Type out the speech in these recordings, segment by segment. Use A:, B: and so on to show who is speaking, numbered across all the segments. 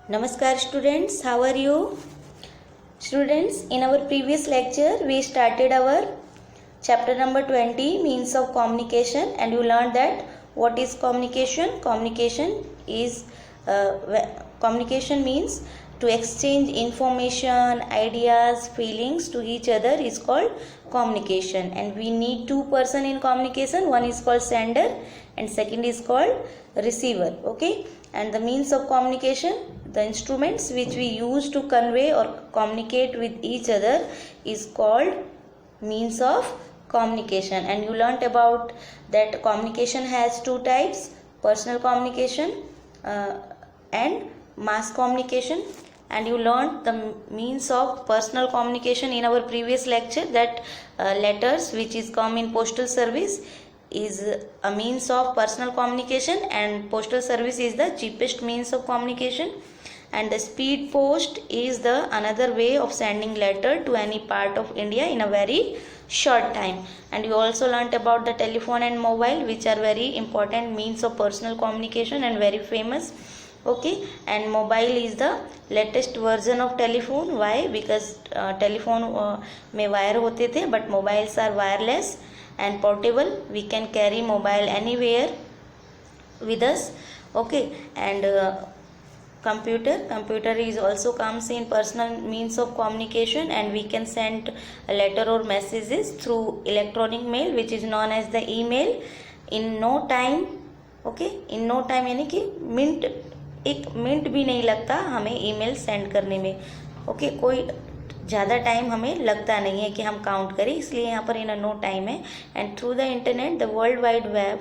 A: Namaskar students, how are you? Students, in our previous lecture we started our chapter number 20 means of communication and you learned that what is communication. Communication means to exchange information, ideas, feelings to each other is called communication, and we need two person in communication. One is called sender and second is called receiver. Okay, and the means of communication, the instruments which we use to convey or communicate with each other is called means of communication. And you learnt about that communication has two types: personal communication and mass communication. And you learnt the means of personal communication in our previous lecture, that letters which is come in postal service is a means of personal communication, and postal service is the cheapest means of communication, and the speed post is the another way of sending letter to any part of India in a very short time. And you also learnt about the telephone and mobile, which are very important means of personal communication and very famous. Okay, and mobile is the latest version of telephone. Why? Because telephone में wire होते थे, but mobiles are wireless and portable. We can carry mobile anywhere with us. Okay, and computer is also comes in personal means of communication, and we can send a letter or messages through electronic mail, which is known as the email, in no time. Okay, in no time यानी कि एक minute भी नहीं लगता हमें email send करने में. Okay, कोई ज़्यादा टाइम हमें लगता नहीं है कि हम काउंट करें, इसलिए यहाँ पर इन नो टाइम है. And through the internet, the world wide web,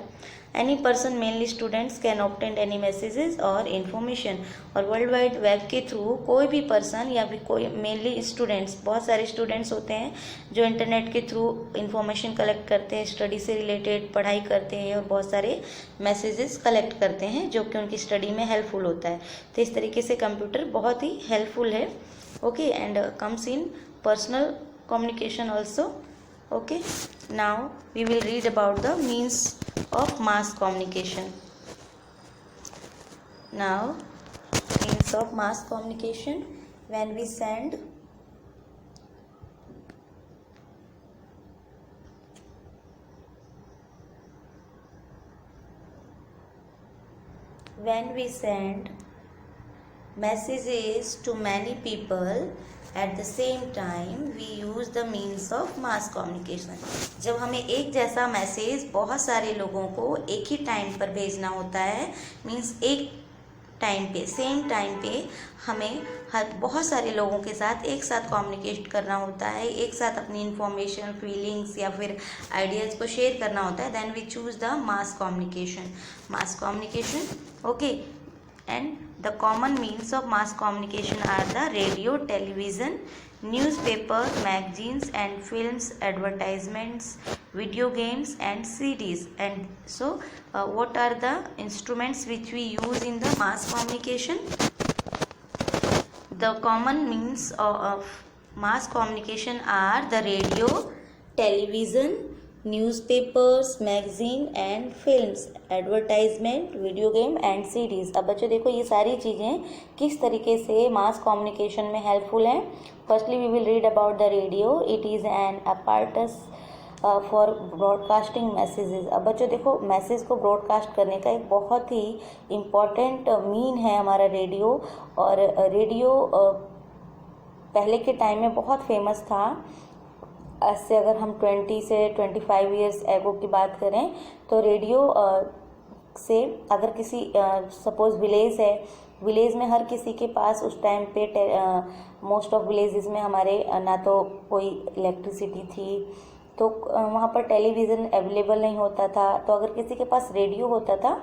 A: any person mainly students can obtain any messages और इन्फॉर्मेशन. और वर्ल्ड वाइड वेब के थ्रू कोई भी पर्सन या फिर कोई मेनली स्टूडेंट्स, बहुत सारे स्टूडेंट्स होते हैं जो इंटरनेट के थ्रू इन्फॉर्मेशन कलेक्ट करते हैं, स्टडी से रिलेटेड पढ़ाई करते हैं और बहुत सारे मैसेजेस कलेक्ट करते हैं जो कि उनकी स्टडी में हेल्पफुल होता है. तो इस तरीके से कंप्यूटर बहुत ही हेल्पफुल है. Okay, and comes in personal communication also. Okay, now we will read about the means of mass communication. Now, means of mass communication, when we send messages to many people at the same time, we use the means of mass communication. जब हमें एक जैसा message बहुत सारे लोगों को एक ही time पर भेजना होता है, मीन्स एक टाइम पे, सेम टाइम पे हमें बहुत सारे लोगों के साथ एक साथ कम्युनिकेट करना होता है, एक साथ अपनी इन्फॉर्मेशन, फीलिंग्स या फिर आइडियाज़ को शेयर करना होता है, then we choose the mass communication. Okay, and the common means of mass communication are the radio, television, newspaper, magazines and films, advertisements, video games and CDs. And so what are the instruments which we use in the mass communication? The common means of mass communication are the radio, television, newspapers, magazine and films, advertisement, video game and series. अब बच्चों देखो ये सारी चीज़ें किस तरीके से mass communication में हेल्पफुल हैं. Firstly we will read about the radio. It is an apparatus for broadcasting messages. अब बच्चों देखो, मैसेज को ब्रॉडकास्ट करने का एक बहुत ही इम्पॉर्टेंट मीन है हमारा रेडियो. और रेडियो पहले के टाइम में बहुत फेमस था. ऐसे अगर हम 20 से 25 ईयर्स एगो की बात करें तो रेडियो से अगर किसी सपोज विलेज है, विलेज में हर किसी के पास उस टाइम पे मोस्ट ऑफ विलेजेस में हमारे ना तो कोई इलेक्ट्रिसिटी थी, तो वहाँ पर टेलीविज़न अवेलेबल नहीं होता था. तो अगर किसी के पास रेडियो होता था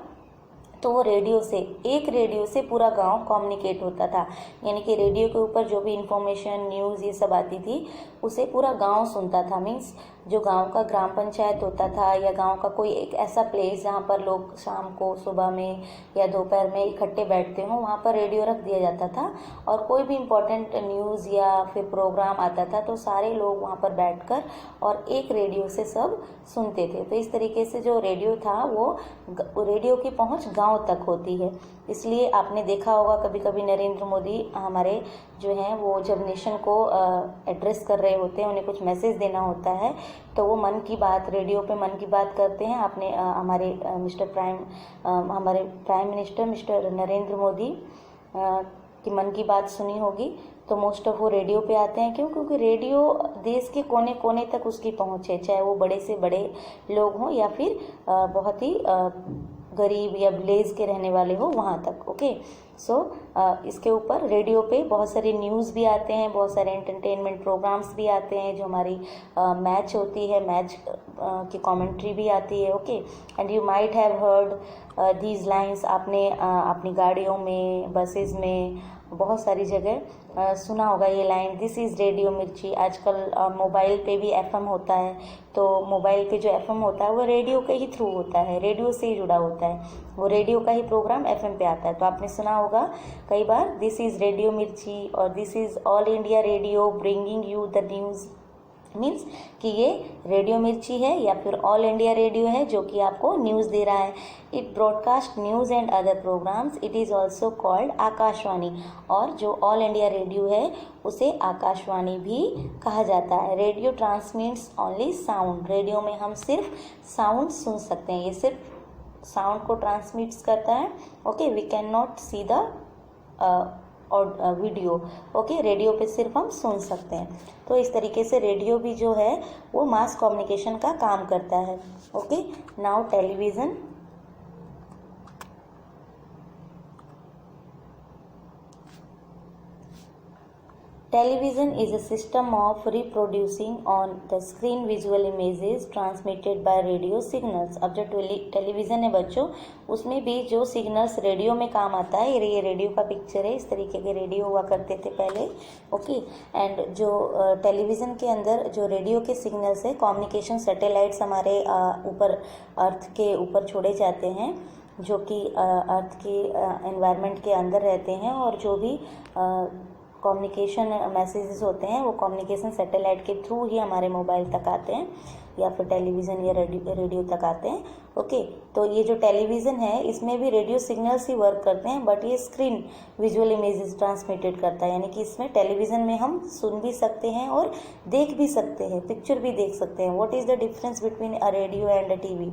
A: तो वो एक रेडियो से पूरा गांव कम्युनिकेट होता था. यानी कि रेडियो के ऊपर जो भी इंफॉर्मेशन, न्यूज़ ये सब आती थी उसे पूरा गांव सुनता था. मीन्स जो गांव का ग्राम पंचायत होता था या गांव का कोई एक ऐसा प्लेस जहाँ पर लोग शाम को, सुबह में या दोपहर में इकट्ठे बैठते हों, वहाँ पर रेडियो रख दिया जाता था. और कोई भी इम्पोर्टेंट न्यूज़ या फिर प्रोग्राम आता था तो सारे लोग वहाँ पर बैठकर और एक रेडियो से सब सुनते थे. तो इस तरीके से जो रेडियो था वो रेडियो की पहुँच गांव तक होती है। इसलिए आपने देखा होगा कभी कभी नरेंद्र मोदी हमारे जो हैं वो जब नेशन को एड्रेस कर रहे होते हैं, उन्हें कुछ मैसेज देना होता है, तो वो मन की बात, रेडियो पे मन की बात करते हैं। आपने हमारे हमारे prime minister mister Narendra Modi की मन की बात सुनी होगी, तो मोस्ट ऑफ वो रेडियो पे आते हैं। क्यों? क्योंकि रेडियो देश के कोने कोने तक उसकी पहुंच है, चाहे वो बड़े से बड़े लोग हों या फिर बहुत ही गरीब या विलेज के रहने वाले हो वहाँ तक। ओके, सो इसके ऊपर रेडियो पे बहुत सारे न्यूज़ भी आते हैं, बहुत सारे एंटरटेनमेंट प्रोग्राम्स भी आते हैं, जो हमारी मैच होती है, मैच की कमेंट्री भी आती है। Okay, and you might have heard these lines, आपने अपनी गाड़ियों में, बसेस में, बहुत सारी जगह सुना होगा ये लाइन, दिस इज़ रेडियो मिर्ची। आजकल मोबाइल पे भी एफएम होता है, तो मोबाइल पे जो एफएम होता है वो रेडियो के ही थ्रू होता है, रेडियो से ही जुड़ा होता है, वो रेडियो का ही प्रोग्राम एफएम पे आता है। तो आपने सुना होगा कई बार, दिस इज़ रेडियो मिर्ची और this is all India radio bringing you the news. Means कि ये रेडियो मिर्ची है या फिर ऑल इंडिया रेडियो है जो कि आपको न्यूज़ दे रहा है। It broadcast news and other programs, it is also called Akashvani. और जो ऑल इंडिया रेडियो है उसे आकाशवाणी भी कहा जाता है। Radio transmits only sound, radio में हम सिर्फ साउंड सुन सकते हैं, ये सिर्फ साउंड को ट्रांसमिट्स करता है। Okay, we can not see the और वीडियो। ओके, रेडियो पे सिर्फ हम सुन सकते हैं। तो इस तरीके से रेडियो भी जो है वो मास कम्युनिकेशन का काम करता है। Okay, now television. Television is a system of reproducing on the screen visual images transmitted by radio signals। अब जो टेलीविज़न है बच्चों, उसमें भी जो सिग्नल्स रेडियो में काम आता है, ये रेडियो का पिक्चर है, इस तरीके के रेडियो हुआ करते थे पहले। ओके, एंड जो टेलीविज़न के अंदर जो रेडियो के सिग्नल्स है, कम्युनिकेशन सैटेलाइट्स हमारे ऊपर अर्थ के ऊपर छोड़े जाते हैं, जो कि अर्थ के एनवायरनमेंट के अंदर रहते हैं, और जो भी कम्युनिकेशन मैसेजेस होते हैं वो कम्युनिकेशन सैटेलाइट के थ्रू ही हमारे मोबाइल तक आते हैं या फिर टेलीविज़न या रेडियो तक आते हैं। ओके, तो ये जो टेलीविज़न है इसमें भी रेडियो सिग्नल्स ही वर्क करते हैं, बट ये स्क्रीन विजुअल इमेजेस ट्रांसमिटेड करता है, यानी कि इसमें टेलीविज़न में हम सुन भी सकते हैं और देख भी सकते हैं, पिक्चर भी देख सकते हैं। What is the difference between a radio and a TV?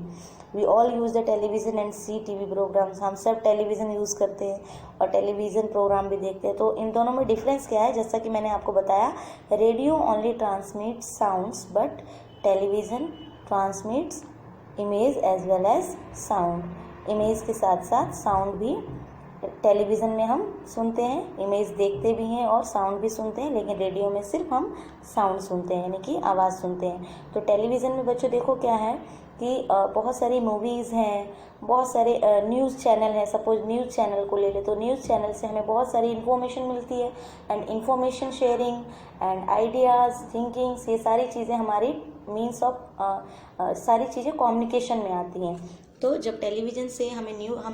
A: We all use the television and see TV programs. हम सब टेलीविज़न यूज़ करते हैं और टेलीविज़न प्रोग्राम भी देखते हैं। तो इन दोनों में डिफरेंस क्या है? जैसा कि मैंने आपको बताया, radio only transmits sounds, but television transmits image as well as sound. Image के साथ साथ साउंड भी टेलीविज़न में हम सुनते हैं, इमेज देखते भी हैं और साउंड भी सुनते हैं, लेकिन रेडियो में सिर्फ हम साउंड सुनते हैं, यानी कि आवाज़ सुनते हैं। तो टेलीविज़न में बच्चों देखो क्या है कि बहुत सारी मूवीज़ हैं, बहुत सारे न्यूज़ चैनल हैं। सपोज न्यूज़ चैनल को ले ले, तो न्यूज़ चैनल से हमें बहुत सारी इन्फॉर्मेशन मिलती है, and information sharing and ideas, thinkings, ये सारी चीज़ें हमारी मीन्स ऑफ सारी चीज़ें कम्युनिकेशन में आती हैं। तो जब टेलीविज़न से हम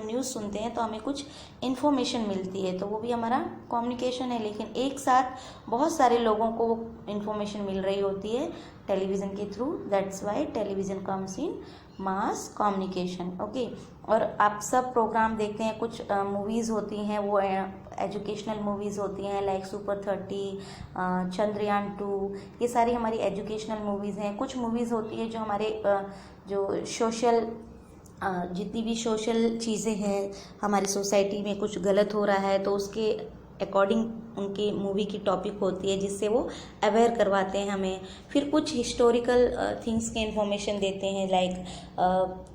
A: न्यूज़ सुनते हैं तो हमें कुछ इन्फॉर्मेशन मिलती है, तो वो भी हमारा कम्युनिकेशन है, लेकिन एक साथ बहुत सारे लोगों को इन्फॉर्मेशन मिल रही होती है टेलीविज़न के through. That's why television comes in mass communication. Okay, और आप सब प्रोग्राम देखते हैं, कुछ मूवीज़ होती हैं वो एजुकेशनल मूवीज़ होती हैं, लाइक सुपर 30, चंद्रयान 2, ये सारी हमारी एजुकेशनल मूवीज़ हैं। कुछ मूवीज़ होती हैं जो हमारे जो सोशल जितनी भी सोशल चीज़ें हैं, हमारी सोसाइटी में कुछ गलत हो रहा है तो उसके अकॉर्डिंग उनकी मूवी की टॉपिक होती है, जिससे वो अवेयर करवाते हैं हमें। फिर कुछ हिस्टोरिकल थिंग्स के इन्फॉर्मेशन देते हैं, like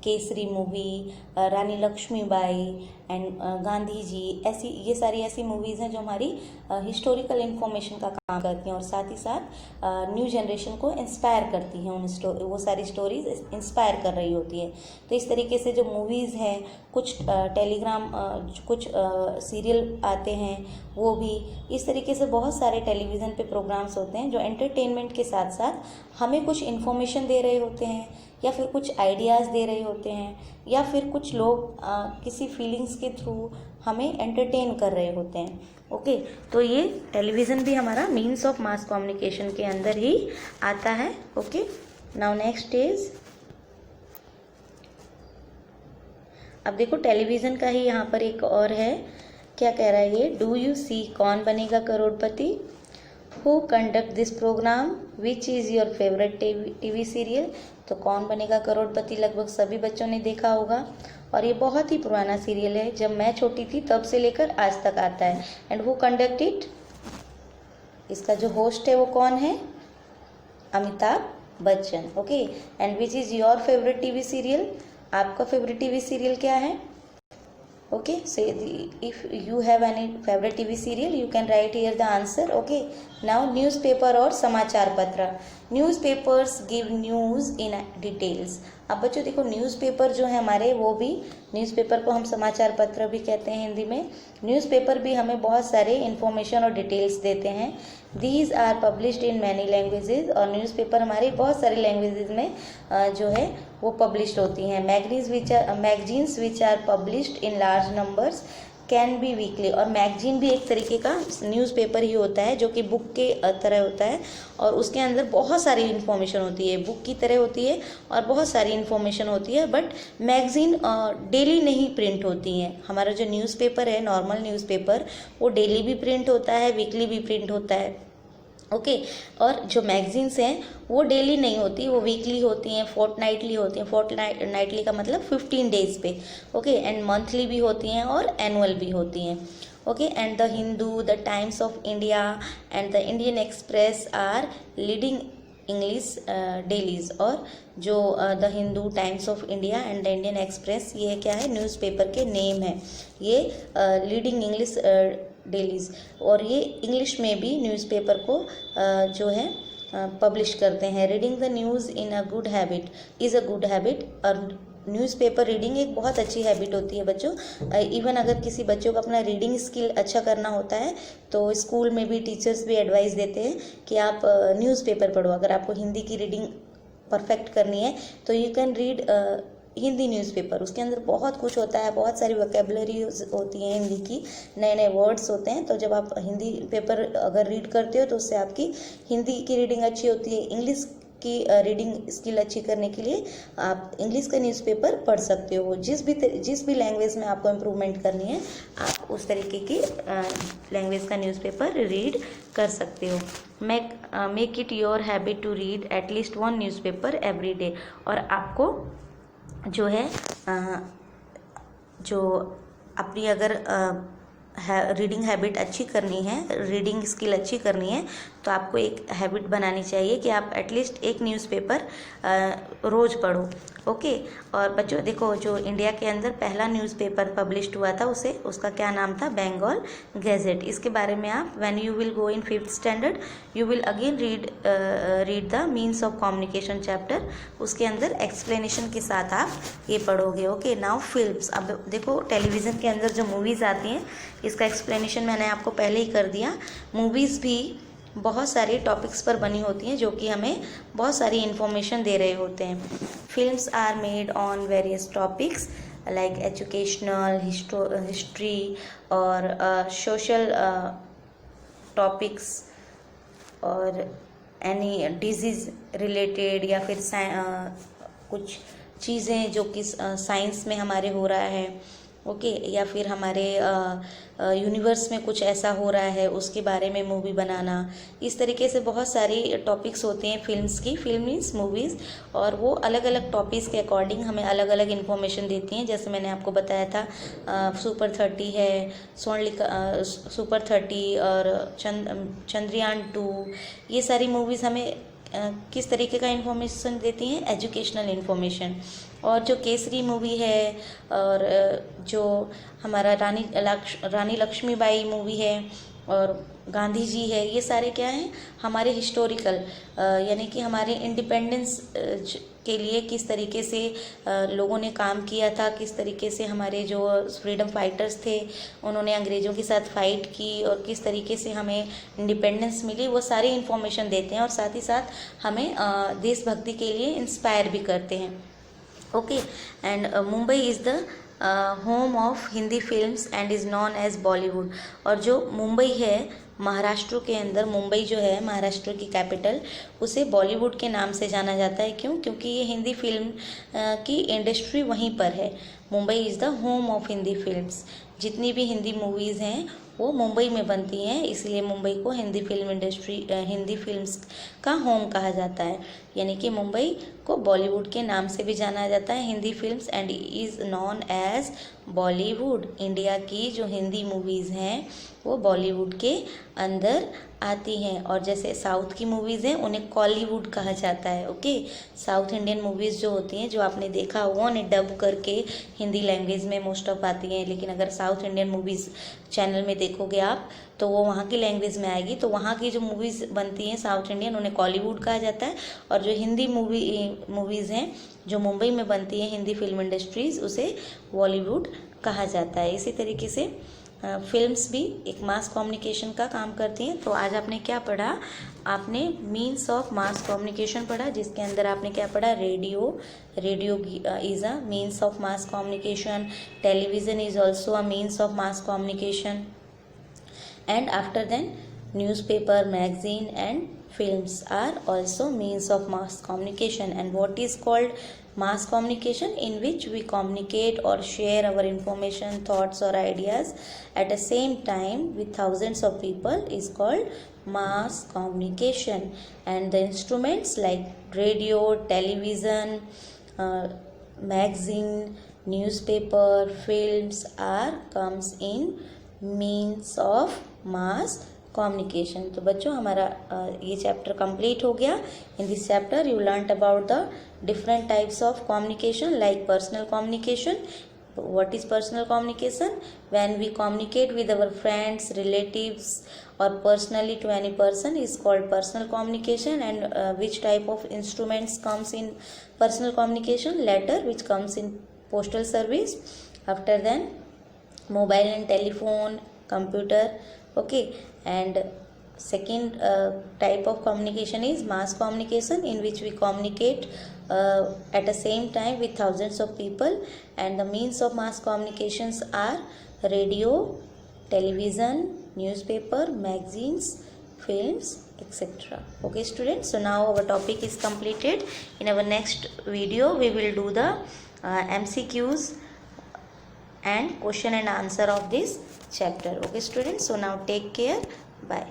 A: Kesari movie, Rani Laxmibai and Gandhi ji, ऐसी ये सारी ऐसी मूवीज़ हैं जो हमारी हिस्टोरिकल इन्फॉर्मेशन का काम करती हैं और साथ ही साथ न्यू जनरेशन को इंस्पायर करती हैं। वो सारी स्टोरीज इंस्पायर कर रही होती है। तो इस तरीके से जो मूवीज़ हैं, कुछ टेलीग्राम, कुछ सीरियल आते हैं, वो भी इस तरीके से बहुत सारे टेलीविज़न पे प्रोग्राम्स होते हैं जो एंटरटेनमेंट के साथ साथ हमें कुछ इन्फॉर्मेशन दे रहे होते हैं, या फिर कुछ आइडियाज़ दे रहे होते हैं, या फिर कुछ लोग किसी फीलिंग्स के थ्रू हमें एंटरटेन कर रहे होते हैं। ओके, तो ये टेलीविज़न भी हमारा मीन्स ऑफ मास कम्युनिकेशन के अंदर ही आता है। ओके, नाउ नेक्स्ट इज अब देखो टेलीविज़न का ही यहाँ पर एक और है, क्या कह रहा है ये, do you see Kaun Banega Crorepati, who conduct this program, which is your favourite TV serial. तो कौन बनेगा करोड़पति लगभग सभी बच्चों ने देखा होगा और ये बहुत ही पुराना सीरियल है, जब मैं छोटी थी तब से लेकर आज तक आता है। एंड हु कंडक्ट इट, इसका जो होस्ट है वो कौन है, Amitabh Bachchan. Okay, and which is your favourite TV serial, आपका फेवरेट टीवी सीरियल क्या है। Okay, so if you have any favorite TV serial, you can write here the answer. Okay, now newspaper और समाचार पत्र। Newspapers give news in details. अब बच्चों देखो newspaper जो है हमारे, वो भी न्यूज़पेपर को हम समाचार पत्र भी कहते हैं हिंदी में। न्यूज़पेपर भी हमें बहुत सारे इन्फॉर्मेशन और डिटेल्स देते हैं। These are published in many languages, और न्यूज़पेपर हमारी बहुत सारे लैंग्वेजेज में जो है वो पब्लिश्ड होती हैं। Magazines which are published in large numbers can be weekly, और मैगजीन भी एक तरीके का न्यूज़पेपर ही होता है जो कि बुक के तरह होता है, और उसके अंदर बहुत सारी इन्फॉर्मेशन होती है, बुक की तरह होती है और बहुत सारी इन्फॉर्मेशन होती है। बट मैगजीन डेली नहीं प्रिंट होती हैं। हमारा जो न्यूज़पेपर है, नॉर्मल न्यूज़पेपर, वो डेली भी प्रिंट होता है, वीकली भी प्रिंट होता है। ओके, और जो मैगजीन्स हैं वो डेली नहीं होती, वो वीकली होती हैं, फोर्टनाइटली होती हैं। फोर्टनाइटली का मतलब 15 डेज पे। ओके, एंड मंथली भी होती हैं और एनुअल भी होती हैं। Okay, and the Hindu, the times of India and the Indian express are leading English dailies. और जो the Hindu, times of India and the Indian express, ये क्या है, न्यूज़पेपर के नेम है। ये लीडिंग इंग्लिश डेलीज, और ये इंग्लिश में भी न्यूज़पेपर को जो है पब्लिश करते हैं। Reading the news in a good habit is a good habit, और न्यूज़पेपर रीडिंग एक बहुत अच्छी हैबिट होती है बच्चों। इवन अगर किसी बच्चों को अपना रीडिंग स्किल अच्छा करना होता है तो स्कूल में भी टीचर्स भी एडवाइस देते हैं कि आप न्यूज़पेपर पढ़ो। अगर आपको हिंदी की रीडिंग परफेक्ट करनी है तो you can read Hindi newspaper. उसके अंदर बहुत कुछ होता है, बहुत सारी वोकेबलरी होती है हिंदी की, नए नए वर्ड्स होते हैं। तो जब आप हिंदी पेपर अगर रीड करते हो तो उससे आपकी हिंदी की रीडिंग अच्छी होती है। इंग्लिश की रीडिंग स्किल अच्छी करने के लिए आप इंग्लिश का न्यूज़पेपर पढ़ सकते हो। जिस भी लैंग्वेज में आपको इम्प्रूवमेंट करनी है, आप उस तरीके की लैंग्वेज का न्यूज़पेपर रीड कर सकते हो। Make it your habit to read at least 1 newspaper every day. और आपको जो है जो अपनी अगर रीडिंग हैबिट अच्छी करनी है, रीडिंग स्किल अच्छी करनी है, तो आपको एक हैबिट बनानी चाहिए कि आप एटलीस्ट 1 न्यूज़पेपर रोज़ पढ़ो। ओके, और बच्चों देखो, जो इंडिया के अंदर पहला न्यूज़पेपर पब्लिश्ड हुआ था उसका क्या नाम था, बंगाल गैजेट। इसके बारे में आप when you will go in 5th standard you will again read the means of communication chapter. उसके अंदर एक्सप्लेनेशन के साथ आप ये पढ़ोगे। Okay, now films. अब देखो टेलीविज़न के अंदर जो मूवीज़ आती हैं इसका एक्सप्लेनेशन मैंने आपको पहले ही कर दिया। मूवीज़ भी बहुत सारे टॉपिक्स पर बनी होती हैं जो कि हमें बहुत सारी इन्फॉर्मेशन दे रहे होते हैं। Films are made on various topics like educational, history और सोशल टॉपिक्स, और एनी डिजीज़ रिलेटेड, या फिर कुछ चीज़ें जो कि साइंस में हमारे हो रहा है। ओके, या फिर हमारे यूनिवर्स में कुछ ऐसा हो रहा है उसके बारे में मूवी बनाना। इस तरीके से बहुत सारी टॉपिक्स होते हैं फिल्म्स की। फिल्म मीन्स मूवीज़, और वो अलग अलग टॉपिक्स के अकॉर्डिंग हमें अलग अलग इन्फॉर्मेशन देती हैं। जैसे मैंने आपको बताया था सुपर 30 है, सुपर 30 और चंद्रयान 2, ये सारी मूवीज़ हमें किस तरीके का इन्फॉर्मेशन देती हैं, एजुकेशनल इन्फॉर्मेशन। और जो केसरी मूवी है, और जो हमारा रानी लक्ष्मीबाई मूवी है, और गांधी जी है, ये सारे क्या हैं, हमारे हिस्टोरिकल, यानी कि हमारे इंडिपेंडेंस के लिए किस तरीके से लोगों ने काम किया था, किस तरीके से हमारे जो फ्रीडम फाइटर्स थे उन्होंने अंग्रेज़ों के साथ फाइट की, और किस तरीके से हमें इंडिपेंडेंस मिली, वो सारी इन्फॉर्मेशन देते हैं। और साथ ही साथ हमें देशभक्ति के लिए इंस्पायर भी करते हैं। Okay, and Mumbai is the home of Hindi films and is known as Bollywood. और जो मुंबई है, महाराष्ट्र के अंदर मुंबई जो है महाराष्ट्र की कैपिटल, उसे बॉलीवुड के नाम से जाना जाता है। क्यों? क्योंकि ये हिंदी फिल्म की इंडस्ट्री वहीं पर है। Mumbai is the home of Hindi films. जितनी भी हिंदी मूवीज़ हैं वो मुंबई में बनती हैं, इसलिए मुंबई को Hindi film industry Hindi films का होम कहा जाता है। यानी कि मुंबई को बॉलीवुड के नाम से भी जाना जाता है Hindi films, and is known as Bollywood. India की जो हिंदी मूवीज़ हैं वो बॉलीवुड के अंदर आती हैं, और जैसे साउथ की मूवीज़ हैं उन्हें कॉलीवुड कहा जाता है। ओके, साउथ इंडियन मूवीज़ जो होती हैं, जो आपने देखा हुआ, उन्हें डब करके हिंदी लैंग्वेज में मोस्ट ऑफ आती हैं, लेकिन अगर साउथ इंडियन मूवीज़ चैनल में देखोगे आप तो वो वहाँ की लैंग्वेज में आएगी। तो वहाँ की जो मूवीज़ बनती हैं साउथ इंडियन, उन्हें कॉलीवुड कहा जाता है, और जो हिंदी मूवीज़ हैं जो मुंबई में बनती हैं हिंदी फिल्म इंडस्ट्रीज़, उसे बॉलीवुड कहा जाता है। इसी तरीके से फिल्म्स भी एक मास कम्युनिकेशन का काम करती हैं। तो आज आपने क्या पढ़ा? आपने मीन्स ऑफ मास कम्युनिकेशन पढ़ा, जिसके अंदर आपने क्या पढ़ा? Radio is a means of mass communication, television is also a means of mass communication, and after then newspaper, magazine and films are also means of mass communication. And what is called mass communication? In which we communicate or share our information, thoughts or ideas at the same time with thousands of people is called mass communication. And the instruments like radio, television, magazine, newspaper, films are comes in means of mass communication. तो बच्चों हमारा ये chapter complete हो गया। In this chapter you learn about the different types of communication like personal communication. What is personal communication? When we communicate with our friends, relatives or personally to any person is called personal communication. And which type of instruments comes in personal communication? Letter, which comes in postal service. After then mobile and telephone, computer. Okay, and second type of communication is mass communication, in which we communicate at the same time with thousands of people. And the means of mass communications are radio, television, newspaper, magazines, films, etc. Okay students, so now our topic is completed. In our next video we will do the MCQs and question and answer of this chapter. Okay students, so now take care, bye.